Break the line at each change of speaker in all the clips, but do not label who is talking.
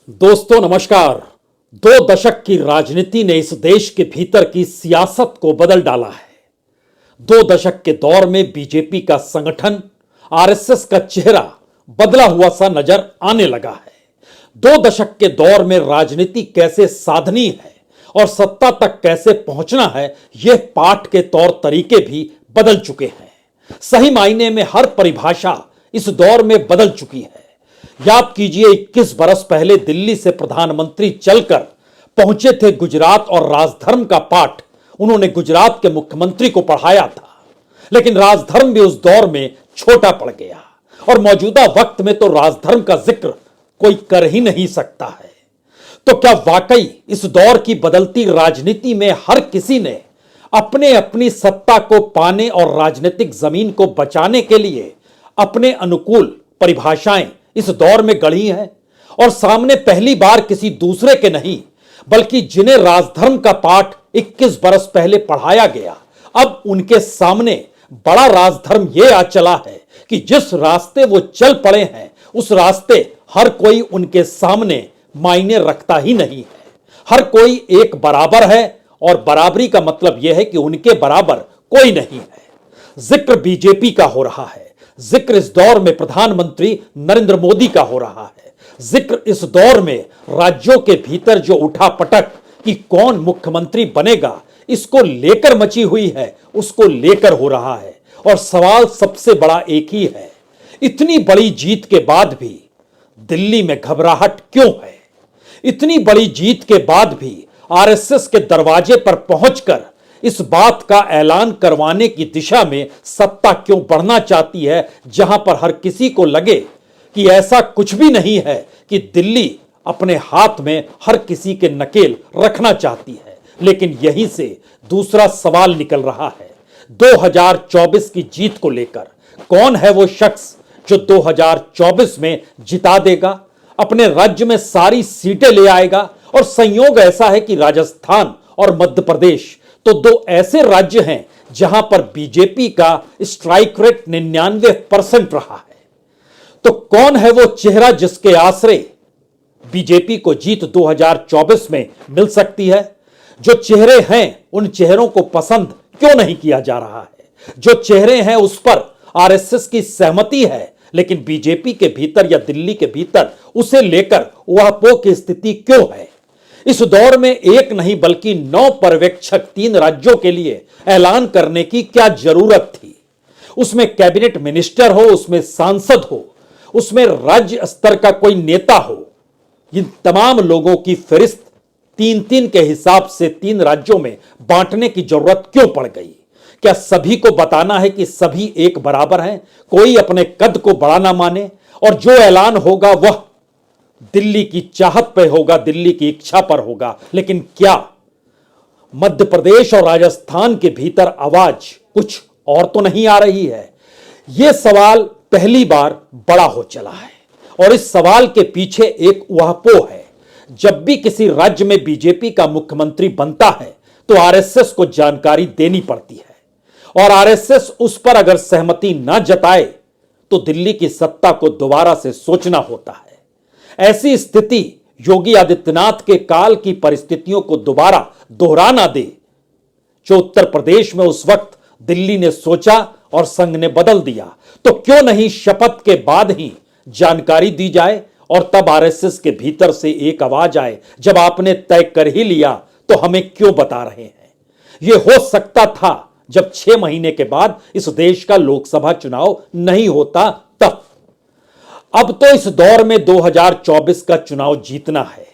दोस्तों नमस्कार। 2 दशक की राजनीति ने इस देश के भीतर की सियासत को बदल डाला है। 2 दशक के दौर में बीजेपी का संगठन, आरएसएस का चेहरा बदला हुआ सा नजर आने लगा है। 2 दशक के दौर में राजनीति कैसे साधनी है और सत्ता तक कैसे पहुंचना है, यह पाठ के तौर तरीके भी बदल चुके हैं। सही मायने में हर परिभाषा इस दौर में बदल चुकी है। याद कीजिए, 21 बरस पहले दिल्ली से प्रधानमंत्री चलकर पहुंचे थे गुजरात और राजधर्म का पाठ उन्होंने गुजरात के मुख्यमंत्री को पढ़ाया था। लेकिन राजधर्म भी उस दौर में छोटा पड़ गया और मौजूदा वक्त में तो राजधर्म का जिक्र कोई कर ही नहीं सकता है। तो क्या वाकई इस दौर की बदलती राजनीति में हर किसी ने अपने अपनी सत्ता को पाने और राजनीतिक जमीन को बचाने के लिए अपने अनुकूल परिभाषाएं इस दौर में गढ़ी हैं और सामने पहली बार किसी दूसरे के नहीं बल्कि जिन्हें राजधर्म का पाठ 21 बरस पहले पढ़ाया गया, अब उनके सामने बड़ा राजधर्म यह आ चला है कि जिस रास्ते वो चल पड़े हैं उस रास्ते हर कोई उनके सामने मायने रखता ही नहीं है। हर कोई एक बराबर है और बराबरी का मतलब यह है कि उनके बराबर कोई नहीं है। जिक्र बीजेपी का हो रहा है, जिक्र इस दौर में प्रधानमंत्री नरेंद्र मोदी का हो रहा है, जिक्र इस दौर में राज्यों के भीतर जो उठापटक कि कौन मुख्यमंत्री बनेगा इसको लेकर मची हुई है उसको लेकर हो रहा है। और सवाल सबसे बड़ा एक ही है, इतनी बड़ी जीत के बाद भी दिल्ली में घबराहट क्यों है? इतनी बड़ी जीत के बाद भी आरएसएस के दरवाजे पर पहुंचकर इस बात का ऐलान करवाने की दिशा में सत्ता क्यों बढ़ना चाहती है, जहां पर हर किसी को लगे कि ऐसा कुछ भी नहीं है कि दिल्ली अपने हाथ में हर किसी के नकेल रखना चाहती है। लेकिन यहीं से दूसरा सवाल निकल रहा है, 2024 की जीत को लेकर कौन है वो शख्स जो 2024 में जिता देगा, अपने राज्य में सारी सीटें ले आएगा। और संयोग ऐसा है कि राजस्थान और मध्य प्रदेश तो 2 ऐसे राज्य हैं जहां पर बीजेपी का स्ट्राइक रेट 99% रहा है। तो कौन है वो चेहरा जिसके आसरे बीजेपी को जीत 2024 में मिल सकती है? जो चेहरे हैं उन चेहरों को पसंद क्यों नहीं किया जा रहा है? जो चेहरे हैं उस पर आरएसएस की सहमति है लेकिन बीजेपी के भीतर या दिल्ली के भीतर उसे लेकर उहापोह की स्थिति क्यों है? इस दौर में एक नहीं बल्कि 9 पर्यवेक्षक 3 राज्यों के लिए ऐलान करने की क्या जरूरत थी? उसमें कैबिनेट मिनिस्टर हो, उसमें सांसद हो, उसमें राज्य स्तर का कोई नेता हो। इन तमाम लोगों की फहरिस्त 3-3 के हिसाब से 3 राज्यों में बांटने की जरूरत क्यों पड़ गई? क्या सभी को बताना है कि सभी एक बराबर हैं, कोई अपने कद को बड़ा ना माने और जो ऐलान होगा वह दिल्ली की चाहत पर होगा, दिल्ली की इच्छा पर होगा? लेकिन क्या मध्य प्रदेश और राजस्थान के भीतर आवाज कुछ और तो नहीं आ रही है? यह सवाल पहली बार बड़ा हो चला है और इस सवाल के पीछे एक उहापोह है। जब भी किसी राज्य में बीजेपी का मुख्यमंत्री बनता है तो आरएसएस को जानकारी देनी पड़ती है और आरएसएस उस पर अगर सहमति ना जताए तो दिल्ली की सत्ता को दोबारा से सोचना होता है। ऐसी स्थिति योगी आदित्यनाथ के काल की परिस्थितियों को दोबारा दोहरा ना दे जो उत्तर प्रदेश में उस वक्त दिल्ली ने सोचा और संघ ने बदल दिया। तो क्यों नहीं शपथ के बाद ही जानकारी दी जाए और तब आरएसएस के भीतर से एक आवाज आए, जब आपने तय कर ही लिया तो हमें क्यों बता रहे हैं? यह हो सकता था जब 6 महीने के बाद इस देश का लोकसभा चुनाव नहीं होता तब। अब तो इस दौर में 2024 का चुनाव जीतना है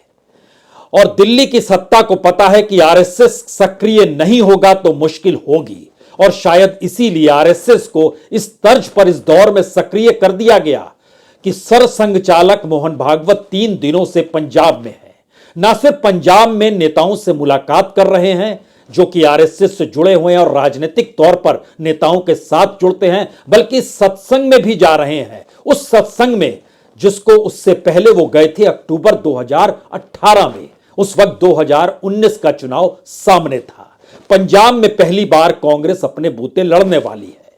और दिल्ली की सत्ता को पता है कि आरएसएस सक्रिय नहीं होगा तो मुश्किल होगी और शायद इसीलिए आरएसएस को इस तर्ज पर इस दौर में सक्रिय कर दिया गया कि सरसंघ चालक मोहन भागवत 3 दिनों से पंजाब में है। ना सिर्फ पंजाब में नेताओं से मुलाकात कर रहे हैं जो कि आरएसएस से जुड़े हुए हैं और राजनीतिक तौर पर नेताओं के साथ जुड़ते हैं, बल्कि सत्संग में भी जा रहे हैं। उस सत्संग में जिसको उससे पहले वो गए थे अक्टूबर 2018 में, उस वक्त 2019 का चुनाव सामने था। पंजाब में पहली बार कांग्रेस अपने बूते लड़ने वाली है,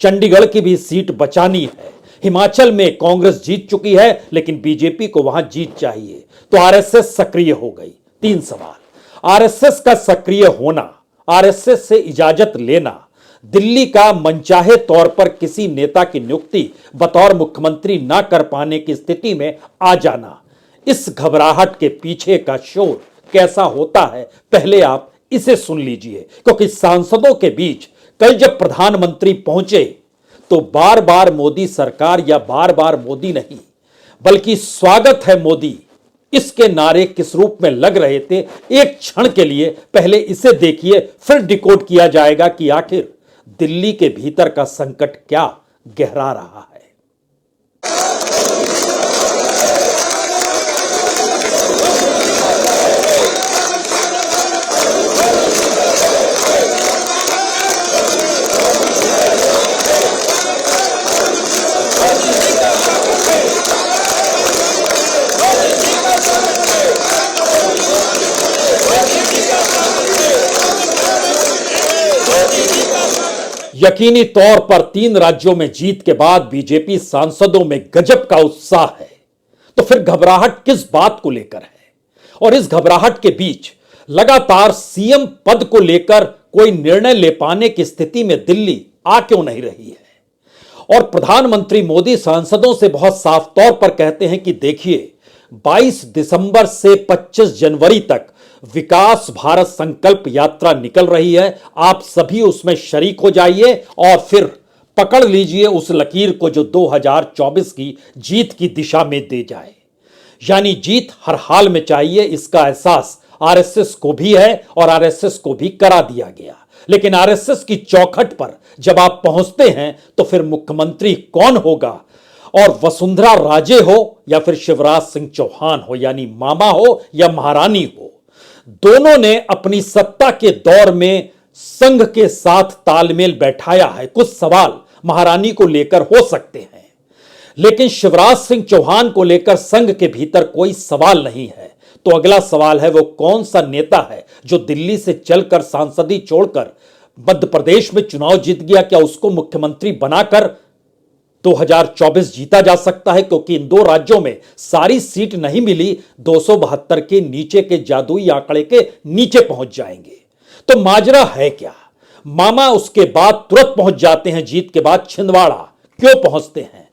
चंडीगढ़ की भी सीट बचानी है हिमाचल में कांग्रेस जीत चुकी है, लेकिन बीजेपी को वहां जीत चाहिए, तो आरएसएस सक्रिय हो गई। 3 सवाल। आरएसएस का सक्रिय होना, आरएसएस से इजाजत लेना, दिल्ली का मनचाहे तौर पर किसी नेता की नियुक्ति बतौर मुख्यमंत्री ना कर पाने की स्थिति में आ जाना, इस घबराहट के पीछे का शोर कैसा होता है, पहले आप इसे सुन लीजिए। क्योंकि सांसदों के बीच कल जब प्रधानमंत्री पहुंचे तो बार बार मोदी सरकार या बार बार मोदी नहीं, बल्कि स्वागत है मोदी, इसके नारे किस रूप में लग रहे थे, एक क्षण के लिए पहले इसे देखिए, फिर डिकोड किया जाएगा कि आखिर दिल्ली के भीतर का संकट क्या गहरा रहा है। यकीनी तौर पर 3 राज्यों में जीत के बाद बीजेपी सांसदों में गजब का उत्साह है, तो फिर घबराहट किस बात को लेकर है? और इस घबराहट के बीच लगातार सीएम पद को लेकर कोई निर्णय ले पाने की स्थिति में दिल्ली आ क्यों नहीं रही है? और प्रधानमंत्री मोदी सांसदों से बहुत साफ तौर पर कहते हैं कि देखिए, 22 दिसंबर से 25 जनवरी तक विकास भारत संकल्प यात्रा निकल रही है, आप सभी उसमें शरीक हो जाइए और फिर पकड़ लीजिए उस लकीर को जो 2024 की जीत की दिशा में दे जाए। यानी जीत हर हाल में चाहिए, इसका एहसास आरएसएस को भी है और आरएसएस को भी करा दिया गया। लेकिन आरएसएस की चौखट पर जब आप पहुंचते हैं तो फिर मुख्यमंत्री कौन होगा, और वसुंधरा राजे हो या फिर शिवराज सिंह चौहान हो, यानी मामा हो या महारानी हो, दोनों ने अपनी सत्ता के दौर में संघ के साथ तालमेल बैठाया है। कुछ सवाल महारानी को लेकर हो सकते हैं, लेकिन शिवराज सिंह चौहान को लेकर संघ के भीतर कोई सवाल नहीं है। तो अगला सवाल है, वो कौन सा नेता है जो दिल्ली से चलकर सांसदी छोड़कर मध्य प्रदेश में चुनाव जीत गया? क्या उसको मुख्यमंत्री बनाकर 2024 जीता जा सकता है? क्योंकि इन 2 राज्यों में सारी सीट नहीं मिली, 272 के नीचे के जादुई आंकड़े के नीचे पहुंच जाएंगे। तो माजरा है क्या? मामा उसके बाद तुरंत पहुंच जाते हैं, जीत के बाद छिंदवाड़ा क्यों पहुंचते हैं?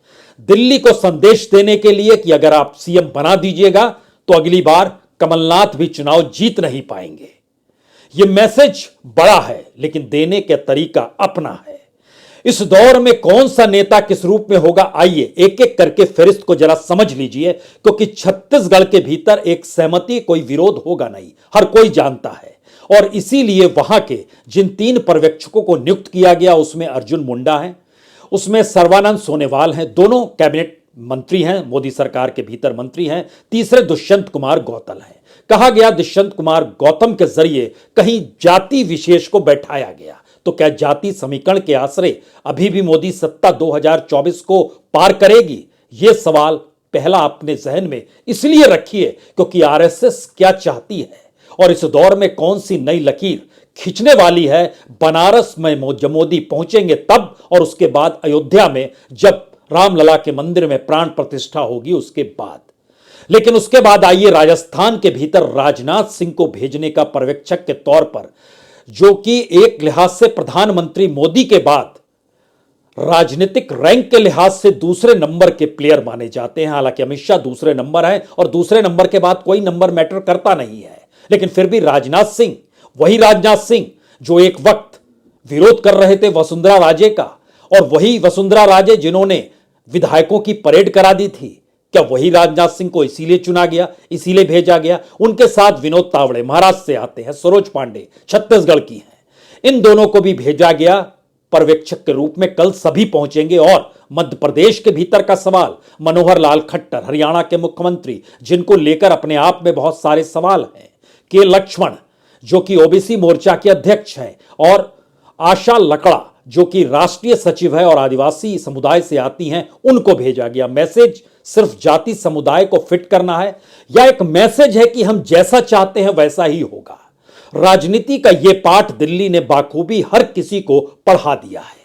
दिल्ली को संदेश देने के लिए कि अगर आप सीएम बना दीजिएगा तो अगली बार कमलनाथ भी चुनाव जीत नहीं पाएंगे। यह मैसेज बड़ा है, लेकिन देने का तरीका अपना है। इस दौर में कौन सा नेता किस रूप में होगा, आइए एक एक करके फहरिस्त को जरा समझ लीजिए। क्योंकि छत्तीसगढ़ के भीतर एक सहमति, कोई विरोध होगा नहीं, हर कोई जानता है। और इसीलिए वहां के जिन 3 पर्यवेक्षकों को नियुक्त किया गया, उसमें अर्जुन मुंडा है, उसमें सर्बानंद सोनोवाल हैं, दोनों कैबिनेट मंत्री हैं, मोदी सरकार के भीतर मंत्री हैं। तीसरे दुष्यंत कुमार गौतम हैं। कहा गया दुष्यंत कुमार गौतम के जरिए कहीं जाति विशेष को बैठाया गया। तो क्या जाति समीकरण के आश्रय अभी भी मोदी सत्ता 2024 को पार करेगी? यह सवाल पहला अपने जहन में इसलिए रखिए क्योंकि आरएसएस क्या चाहती है और इस दौर में कौन सी नई लकीर खींचने वाली है। बनारस में जब मोदी पहुंचेंगे तब, और उसके बाद अयोध्या में जब रामलला के मंदिर में प्राण प्रतिष्ठा होगी उसके बाद। लेकिन उसके बाद आइए राजस्थान के भीतर राजनाथ सिंह को भेजने का पर्यवेक्षक के तौर पर, जो कि एक लिहाज से प्रधानमंत्री मोदी के बाद राजनीतिक रैंक के लिहाज से दूसरे नंबर के प्लेयर माने जाते हैं। हालांकि अमित शाह दूसरे नंबर है और दूसरे नंबर के बाद कोई नंबर मैटर करता नहीं है, लेकिन फिर भी राजनाथ सिंह, वही राजनाथ सिंह जो एक वक्त विरोध कर रहे थे वसुंधरा राजे का, और वही वसुंधरा राजे जिन्होंने विधायकों की परेड करा दी थी, क्या वही राजनाथ सिंह को इसीलिए चुना गया, इसीलिए भेजा गया? उनके साथ विनोद तावड़े महाराष्ट्र से आते हैं, सरोज पांडे छत्तीसगढ़ की हैं, इन दोनों को भी भेजा गया पर्यवेक्षक के रूप में। कल सभी पहुंचेंगे। और मध्य प्रदेश के भीतर का सवाल, मनोहर लाल खट्टर हरियाणा के मुख्यमंत्री, जिनको लेकर अपने आप में बहुत सारे सवाल हैं, के लक्ष्मण जो कि ओबीसी मोर्चा के अध्यक्ष हैं, और आशा लकड़ा जो कि राष्ट्रीय सचिव है और आदिवासी समुदाय से आती हैं, उनको भेजा गया। मैसेज सिर्फ जाति समुदाय को फिट करना है या एक मैसेज है कि हम जैसा चाहते हैं वैसा ही होगा? राजनीति का यह पाठ दिल्ली ने बाखूबी हर किसी को पढ़ा दिया है।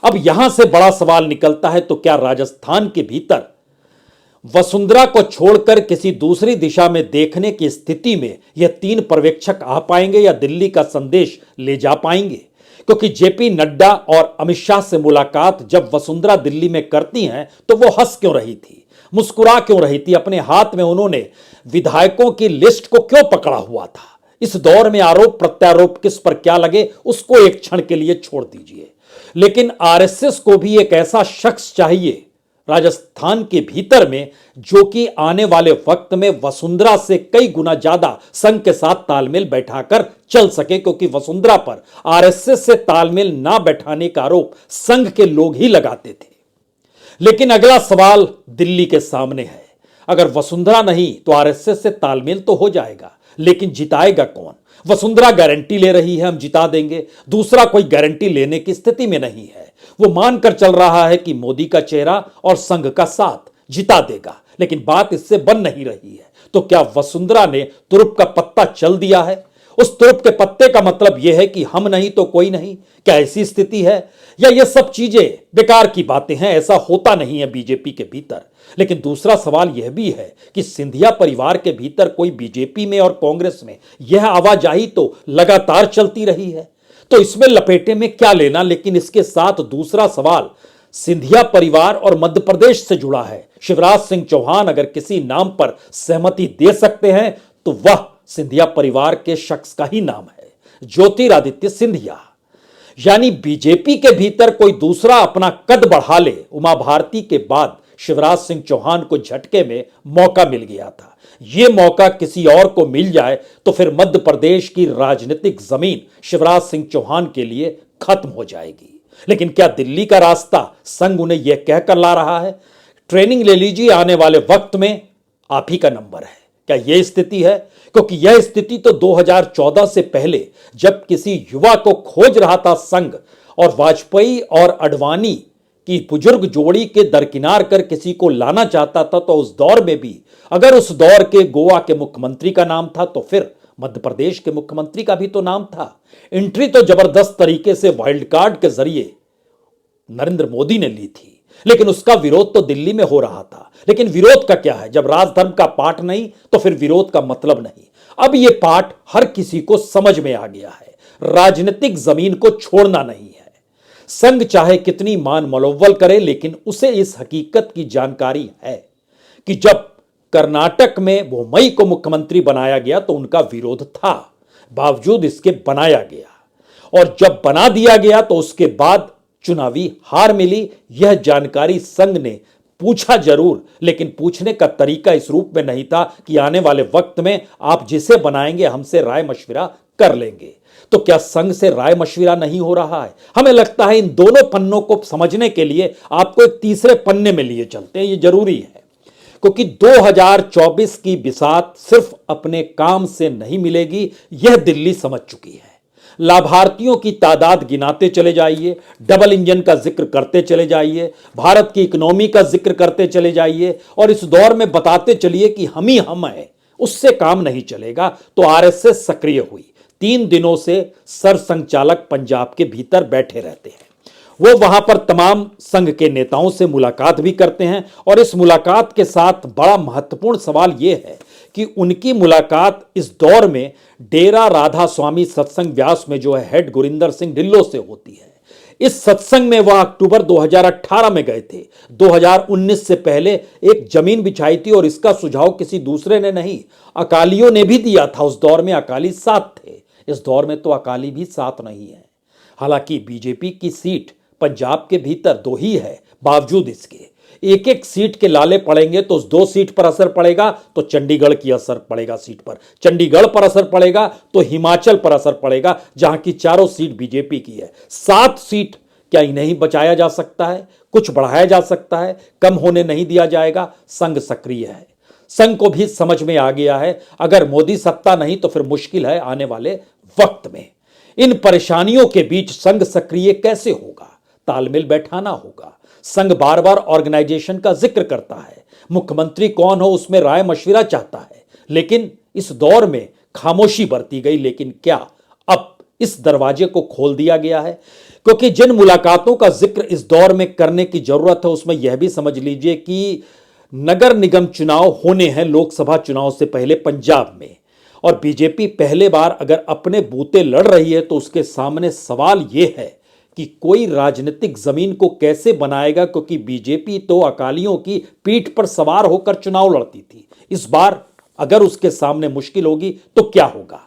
अब यहां से बड़ा सवाल निकलता है, तो क्या राजस्थान के भीतर वसुंधरा को छोड़कर किसी दूसरी दिशा में देखने की स्थिति में यह तीन पर्यवेक्षक आ पाएंगे या दिल्ली का संदेश ले जा पाएंगे? क्योंकि जेपी नड्डा और अमित शाह से मुलाकात जब वसुंधरा दिल्ली में करती हैं तो वो हंस क्यों रही थी, मुस्कुरा क्यों रही थी? अपने हाथ में उन्होंने विधायकों की लिस्ट को क्यों पकड़ा हुआ था? इस दौर में आरोप प्रत्यारोप किस पर क्या लगे उसको एक क्षण के लिए छोड़ दीजिए, लेकिन आरएसएस को भी एक ऐसा शख्स चाहिए राजस्थान के भीतर में जो कि आने वाले वक्त में वसुंधरा से कई गुना ज्यादा संघ के साथ तालमेल बैठाकर चल सके, क्योंकि वसुंधरा पर आरएसएस से तालमेल ना बैठाने का आरोप संघ के लोग ही लगाते थे। लेकिन अगला सवाल दिल्ली के सामने है, अगर वसुंधरा नहीं तो आरएसएस से तालमेल तो हो जाएगा, लेकिन जिताएगा कौन? वसुंधरा गारंटी ले रही है हम जिता देंगे, दूसरा कोई गारंटी लेने की स्थिति में नहीं है। वो मानकर चल रहा है कि मोदी का चेहरा और संघ का साथ जिता देगा, लेकिन बात इससे बन नहीं रही है। तो क्या वसुंधरा ने तुरुप का पत्ता चल दिया है? उस तुरुप के पत्ते का मतलब यह है कि हम नहीं तो कोई नहीं, क्या ऐसी स्थिति है? या ये सब चीजें बेकार की बातें हैं, ऐसा होता नहीं है बीजेपी के भीतर। लेकिन दूसरा सवाल यह भी है कि सिंधिया परिवार के भीतर कोई बीजेपी में और कांग्रेस में यह आवाजाही तो लगातार चलती रही है, तो इसमें लपेटे में क्या लेना? लेकिन इसके साथ दूसरा सवाल सिंधिया परिवार और मध्य प्रदेश से जुड़ा है। शिवराज सिंह चौहान अगर किसी नाम पर सहमति दे सकते हैं तो वह सिंधिया परिवार के शख्स का ही नाम है, ज्योतिरादित्य सिंधिया। यानी बीजेपी के भीतर कोई दूसरा अपना कद बढ़ा ले। उमा भारती के बाद शिवराज सिंह चौहान को झटके में मौका मिल गया था, यह मौका किसी और को मिल जाए तो फिर मध्य प्रदेश की राजनीतिक जमीन शिवराज सिंह चौहान के लिए खत्म हो जाएगी। लेकिन क्या दिल्ली का रास्ता संघ उन्हें यह कहकर ला रहा है, ट्रेनिंग ले लीजिए, आने वाले वक्त में आप ही का नंबर है? क्या यह स्थिति है? क्योंकि यह स्थिति तो 2014 से पहले जब किसी युवा को खोज रहा था संघ, और वाजपेयी और अडवाणी की बुजुर्ग जोड़ी के दरकिनार कर किसी को लाना चाहता था, तो उस दौर में भी अगर उस दौर के गोवा के मुख्यमंत्री का नाम था तो फिर मध्य प्रदेश के मुख्यमंत्री का भी तो नाम था। एंट्री तो जबरदस्त तरीके से वाइल्ड कार्ड के जरिए नरेंद्र मोदी ने ली थी, लेकिन उसका विरोध तो दिल्ली में हो रहा था। लेकिन विरोध का क्या है, जब राजधर्म का पाठ नहीं तो फिर विरोध का मतलब नहीं। अब यह पाठ हर किसी को समझ में आ गया है, राजनीतिक जमीन को छोड़ना नहीं है। संघ चाहे कितनी मान मलौवल करे, लेकिन उसे इस हकीकत की जानकारी है कि जब कर्नाटक में बोम्मई को मुख्यमंत्री बनाया गया तो उनका विरोध था, बावजूद इसके बनाया गया, और जब बना दिया गया तो उसके बाद चुनावी हार मिली। यह जानकारी संघ ने पूछा जरूर, लेकिन पूछने का तरीका इस रूप में नहीं था कि आने वाले वक्त में आप जिसे बनाएंगे हमसे राय मशविरा कर लेंगे। तो क्या संघ से राय मशविरा नहीं हो रहा है? हमें लगता है इन दोनों पन्नों को समझने के लिए आपको एक तीसरे पन्ने में लिए चलते हैं, ये जरूरी है, क्योंकि 2024 की बिसात सिर्फ अपने काम से नहीं मिलेगी, यह दिल्ली समझ चुकी है। लाभार्थियों की तादाद गिनाते चले जाइए, डबल इंजन का जिक्र करते चले जाइए, भारत की इकोनॉमी का जिक्र करते चले जाइए, और इस दौर में बताते चलिए कि हम ही हम हैं, उससे काम नहीं चलेगा। तो आरएसएस सक्रिय हुई। 3 दिनों से सरसंघचालक पंजाब के भीतर बैठे रहते हैं, वो वहां पर तमाम संघ के नेताओं से मुलाकात भी करते हैं, और इस मुलाकात के साथ बड़ा महत्वपूर्ण सवाल यह है कि उनकी मुलाकात इस दौर में डेरा राधा स्वामी सत्संग व्यास में जो है हेड गुरिंदर सिंह ढिल्लों से होती है। इस सत्संग में वह अक्टूबर 2018 में गए थे। 2019 से पहले एक जमीन बिछाई थी, और इसका सुझाव किसी दूसरे ने नहीं, अकालियों ने भी दिया था। उस दौर में अकाली साथ थे, इस दौर में तो अकाली भी साथ नहीं है। हालांकि बीजेपी की सीट पंजाब के भीतर 2 ही है, बावजूद इसके एक एक सीट के लाले पड़ेंगे तो उस 2 सीट पर असर पड़ेगा, तो चंडीगढ़ की असर पड़ेगा सीट पर, चंडीगढ़ पर असर पड़ेगा तो हिमाचल पर असर पड़ेगा, जहां की 4 सीट बीजेपी की है। 7 सीट क्या इन्हें बचाया जा सकता है? कुछ बढ़ाया जा सकता है? कम होने नहीं दिया जाएगा। संघ सक्रिय है, संघ को भी समझ में आ गया है अगर मोदी सत्ता नहीं तो फिर मुश्किल है आने वाले वक्त में। इन परेशानियों के बीच संघ सक्रिय कैसे होगा? तालमेल बैठाना होगा। संघ बार बार ऑर्गेनाइजेशन का जिक्र करता है, मुख्यमंत्री कौन हो उसमें राय मशविरा चाहता है, लेकिन इस दौर में खामोशी बरती गई। लेकिन क्या अब इस दरवाजे को खोल दिया गया है, क्योंकि जिन मुलाकातों का जिक्र इस दौर में करने की जरूरत है उसमें यह भी समझ लीजिए कि नगर निगम चुनाव होने हैं लोकसभा चुनाव से पहले पंजाब में, और बीजेपी पहले बार अगर अपने बूते लड़ रही है तो उसके सामने सवाल यह है कि कोई राजनीतिक जमीन को कैसे बनाएगा, क्योंकि बीजेपी तो अकालियों की पीठ पर सवार होकर चुनाव लड़ती थी। इस बार अगर उसके सामने मुश्किल होगी तो क्या होगा।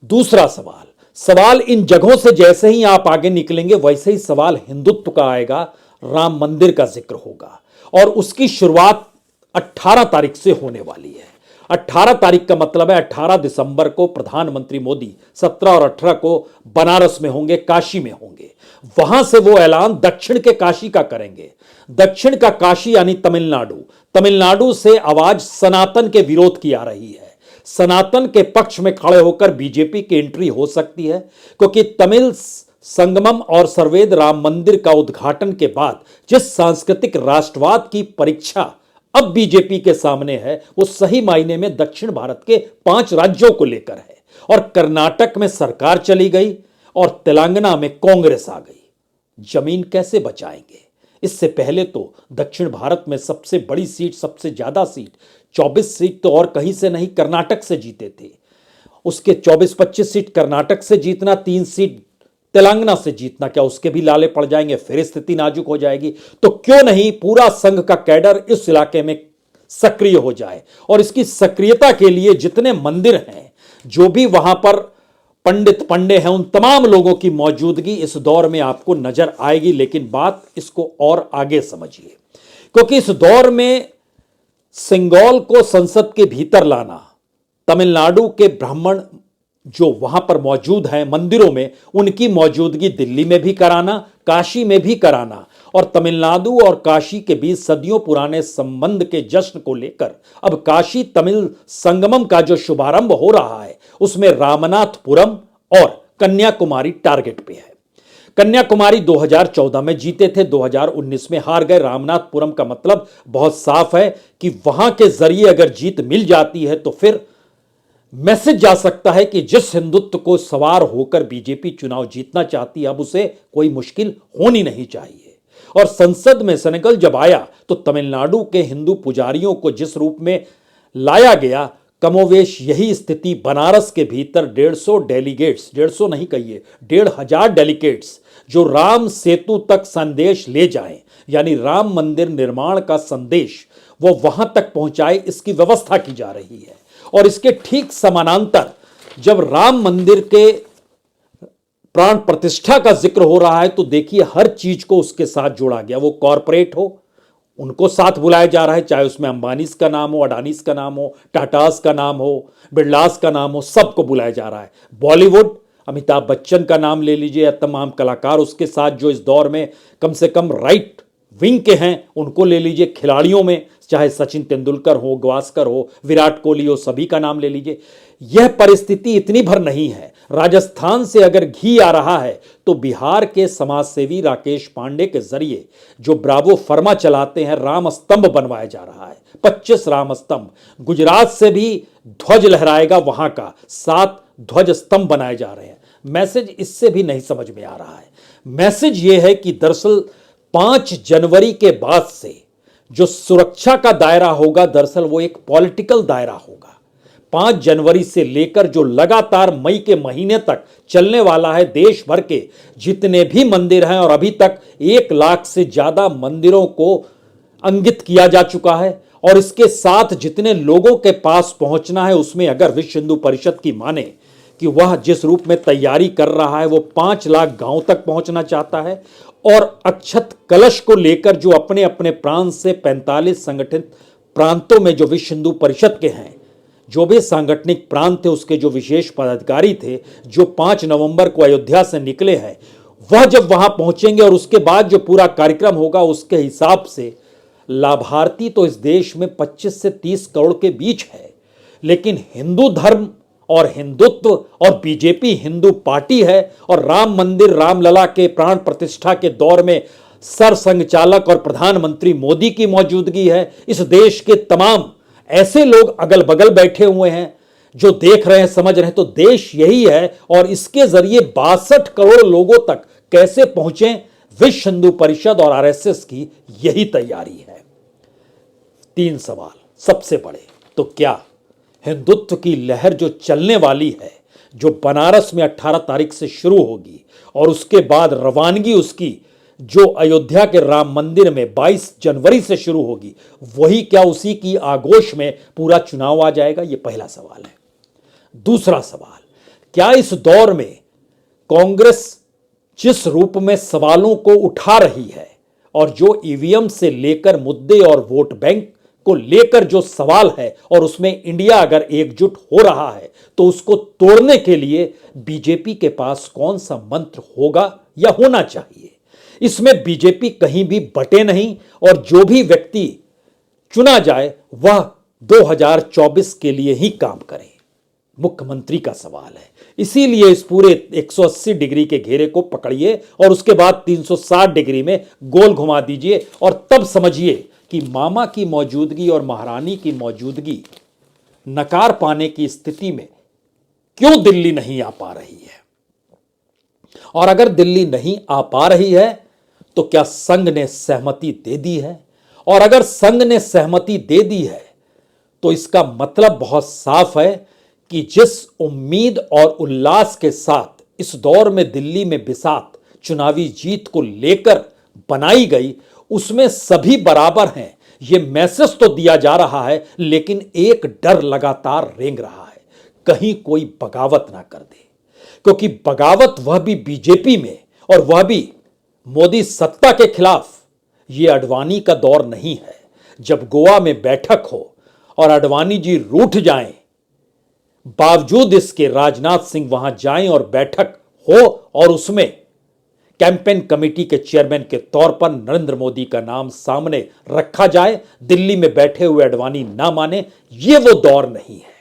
दूसरा सवाल इन जगहों से जैसे ही आप आगे निकलेंगे वैसे ही सवाल हिंदुत्व का आएगा, राम मंदिर का जिक्र होगा, और उसकी शुरुआत 18 तारीख से होने वाली है। 18 तारीख का मतलब है 18 दिसंबर को प्रधानमंत्री मोदी 17 और 18 को बनारस में होंगे, काशी में होंगे। वहां से वो ऐलान दक्षिण के काशी का करेंगे। दक्षिण का काशी यानी तमिलनाडु से आवाज सनातन के विरोध की आ रही है। सनातन के पक्ष में खड़े होकर बीजेपी की एंट्री हो सकती है, क्योंकि तमिल संगमम और सर्वेद राम मंदिर का उद्घाटन के बाद जिस सांस्कृतिक राष्ट्रवाद की परीक्षा अब बीजेपी के सामने है वो सही मायने में दक्षिण भारत के 5 राज्यों को लेकर है, और कर्नाटक में सरकार चली गई और तेलंगाना में कांग्रेस आ गई। जमीन कैसे बचाएंगे। इससे पहले तो दक्षिण भारत में सबसे बड़ी सीट, सबसे ज्यादा सीट 24 सीट तो और कहीं से नहीं कर्नाटक से जीते थे। उसके 24-25 सीट कर्नाटक से जीतना, 3 सीट तेलंगाना से जीतना, क्या उसके भी लाले पड़ जाएंगे, फिर स्थिति नाजुक हो जाएगी। तो क्यों नहीं पूरा संघ का कैडर इस इलाके में सक्रिय हो जाए, और इसकी सक्रियता के लिए जितने मंदिर हैं, जो भी वहां पर पंडे हैं, उन तमाम लोगों की मौजूदगी इस दौर में आपको नजर आएगी। लेकिन बात इसको और आगे समझिए, क्योंकि इस दौर में सिंगौल को संसद के भीतर लाना, तमिलनाडु के ब्राह्मण जो वहां पर मौजूद हैं मंदिरों में, उनकी मौजूदगी दिल्ली में भी कराना, काशी में भी कराना, और तमिलनाडु और काशी के बीच सदियों पुराने संबंध के जश्न को लेकर अब काशी तमिल संगमम का जो शुभारंभ हो रहा है उसमें रामनाथपुरम और कन्याकुमारी टारगेट पे है। कन्याकुमारी 2014 में जीते थे, 2019 में हार गए। रामनाथपुरम का मतलब बहुत साफ है कि वहां के जरिए अगर जीत मिल जाती है तो फिर मैसेज जा सकता है कि जिस हिंदुत्व को सवार होकर बीजेपी चुनाव जीतना चाहती है अब उसे कोई मुश्किल होनी नहीं चाहिए। और संसद में सेनेगल जब आया तो तमिलनाडु के हिंदू पुजारियों को जिस रूप में लाया गया, कमोवेश यही स्थिति बनारस के भीतर 150 डेलीगेट्स, 150 नहीं कहिए 1500 डेलीगेट्स जो राम सेतु तक संदेश ले जाएं, यानी राम मंदिर निर्माण का संदेश वो वहां तक पहुंचाए, इसकी व्यवस्था की जा रही है। और इसके ठीक समानांतर जब राम मंदिर के प्राण प्रतिष्ठा का जिक्र हो रहा है तो देखिए हर चीज को उसके साथ जोड़ा गया। वो कॉरपोरेट हो उनको साथ बुलाया जा रहा है, चाहे उसमें अंबानीस का नाम हो, अडानीस का नाम हो, टाटास का नाम हो, बिरलास का नाम हो, सबको बुलाया जा रहा है। बॉलीवुड, अमिताभ बच्चन का नाम ले लीजिए या तमाम कलाकार उसके साथ जो इस दौर में कम से कम राइट विंग के हैं उनको ले लीजिए। खिलाड़ियों में चाहे सचिन तेंदुलकर हो, गावस्कर हो, विराट कोहली हो, सभी का नाम ले लीजिए। यह परिस्थिति इतनी भर नहीं है। राजस्थान से अगर घी आ रहा है तो बिहार के समाजसेवी राकेश पांडे के जरिए जो ब्रावो फर्मा चलाते हैं, राम स्तंभ बनवाया जा रहा है, 25 राम स्तंभ। गुजरात से भी ध्वज लहराएगा, वहां का 7 ध्वज स्तंभ बनाए जा रहे हैं। मैसेज इससे भी नहीं समझ में आ रहा है। मैसेज यह है कि दरअसल 5 जनवरी के बाद से जो सुरक्षा का दायरा होगा दरअसल वो एक पॉलिटिकल दायरा होगा। 5 जनवरी से लेकर जो लगातार मई के महीने तक चलने वाला है, देश भर के जितने भी मंदिर हैं, और अभी तक 1 लाख से ज्यादा मंदिरों को अंकित किया जा चुका है, और इसके साथ जितने लोगों के पास पहुंचना है उसमें अगर विश्व हिंदू परिषद की माने कि वह जिस रूप में तैयारी कर रहा है वो 5 लाख गांव तक पहुंचना चाहता है। और अक्षत कलश को लेकर जो अपने अपने प्रांत से 45 संगठित प्रांतों में जो विश्व हिंदू परिषद के हैं, जो भी सांगठनिक प्रांत थे उसके जो विशेष पदाधिकारी थे जो 5 नवंबर को अयोध्या से निकले हैं, वह जब वहां पहुंचेंगे और उसके बाद जो पूरा कार्यक्रम होगा उसके हिसाब से लाभार्थी तो इस देश में 25 से 30 करोड़ के बीच है। लेकिन हिंदू धर्म और हिंदुत्व और बीजेपी हिंदू पार्टी है, और राम मंदिर रामलला के प्राण प्रतिष्ठा के दौर में सरसंघचालक और प्रधानमंत्री मोदी की मौजूदगी है। इस देश के तमाम ऐसे लोग अगल बगल बैठे हुए हैं जो देख रहे हैं, समझ रहे हैं, तो देश यही है और इसके जरिए 62 करोड़ लोगों तक कैसे पहुंचे, विश्व हिंदू परिषद और आरएसएस की यही तैयारी है। 3 सवाल सबसे बड़े, तो क्या हिंदुत्व की लहर जो चलने वाली है, जो बनारस में 18 तारीख से शुरू होगी और उसके बाद रवानगी उसकी जो अयोध्या के राम मंदिर में 22 जनवरी से शुरू होगी, वही क्या उसी की आगोश में पूरा चुनाव आ जाएगा? यह पहला सवाल है। दूसरा सवाल, क्या इस दौर में कांग्रेस जिस रूप में सवालों को उठा रही है और जो ईवीएम से लेकर मुद्दे और वोट बैंक को लेकर जो सवाल है और उसमें इंडिया अगर एकजुट हो रहा है तो उसको तोड़ने के लिए बीजेपी के पास कौन सा मंत्र होगा या होना चाहिए? इसमें बीजेपी कहीं भी बटे नहीं और जो भी व्यक्ति चुना जाए वह 2024 के लिए ही काम करे, मुख्यमंत्री का सवाल है। इसीलिए इस पूरे 180 डिग्री के घेरे को पकड़िए और उसके बाद 360 डिग्री में गोल घुमा दीजिए और तब समझिए कि मामा की मौजूदगी और महारानी की मौजूदगी नकार पाने की स्थिति में क्यों दिल्ली नहीं आ पा रही है। और अगर दिल्ली नहीं आ पा रही है तो क्या संघ ने सहमति दे दी है? और अगर संघ ने सहमति दे दी है तो इसका मतलब बहुत साफ है कि जिस उम्मीद और उल्लास के साथ इस दौर में दिल्ली में बिसात चुनावी जीत को लेकर बनाई गई, उसमें सभी बराबर हैं, यह मैसेज तो दिया जा रहा है, लेकिन एक डर लगातार रेंग रहा है, कहीं कोई बगावत ना कर दे। क्योंकि बगावत वह भी बीजेपी में और वह भी मोदी सत्ता के खिलाफ, यह अडवाणी का दौर नहीं है। जब गोवा में बैठक हो और अडवाणी जी रूठ जाएं, बावजूद इसके राजनाथ सिंह वहां जाएं और बैठक हो और उसमें कैंपेन कमेटी के चेयरमैन के तौर पर नरेंद्र मोदी का नाम सामने रखा जाए, दिल्ली में बैठे हुए अडवाणी ना माने, यह वो दौर नहीं है।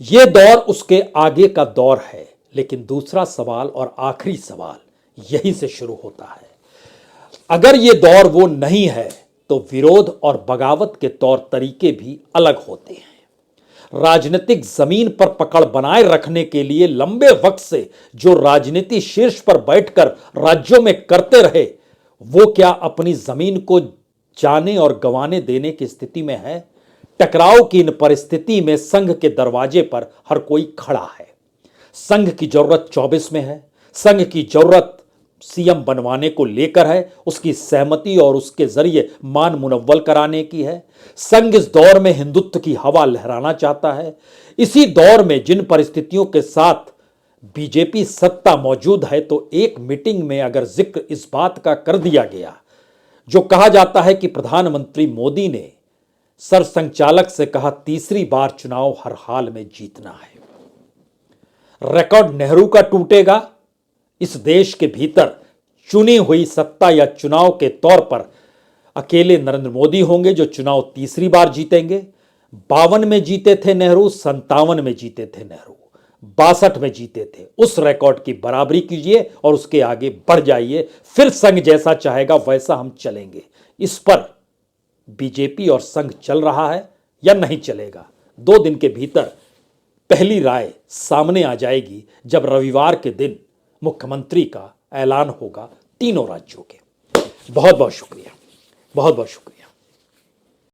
यह दौर उसके आगे का दौर है। लेकिन दूसरा सवाल और आखिरी सवाल यहीं से शुरू होता है। अगर यह दौर वो नहीं है तो विरोध और बगावत के तौर तरीके भी अलग होते हैं। राजनीतिक जमीन पर पकड़ बनाए रखने के लिए लंबे वक्त से जो राजनीति शीर्ष पर बैठकर राज्यों में करते रहे, वो क्या अपनी जमीन को जाने और गंवाने देने की स्थिति में है? टकराव की इन परिस्थिति में संघ के दरवाजे पर हर कोई खड़ा है। संघ की जरूरत 24 में है। संघ की जरूरत सीएम बनवाने को लेकर है, उसकी सहमति और उसके जरिए मान मुनव्वल कराने की है। संघ इस दौर में हिंदुत्व की हवा लहराना चाहता है। इसी दौर में जिन परिस्थितियों के साथ बीजेपी सत्ता मौजूद है, तो एक मीटिंग में अगर जिक्र इस बात का कर दिया गया, जो कहा जाता है कि प्रधानमंत्री मोदी ने सरसंघचालक से कहा, तीसरी बार चुनाव हर हाल में जीतना है। रिकॉर्ड नेहरू का टूटेगा। इस देश के भीतर चुनी हुई सत्ता या चुनाव के तौर पर अकेले नरेंद्र मोदी होंगे जो चुनाव तीसरी बार जीतेंगे। 52 में जीते थे नेहरू, 57 में जीते थे नेहरू, 62 में जीते थे। उस रिकॉर्ड की बराबरी कीजिए और उसके आगे बढ़ जाइए। फिर संघ जैसा चाहेगा वैसा हम चलेंगे। इस पर बीजेपी और संघ चल रहा है या नहीं चलेगा, 2 दिन के भीतर पहली राय सामने आ जाएगी, जब रविवार के दिन मुख्यमंत्री का ऐलान होगा तीनों राज्यों के। बहुत बहुत शुक्रिया, बहुत बहुत शुक्रिया।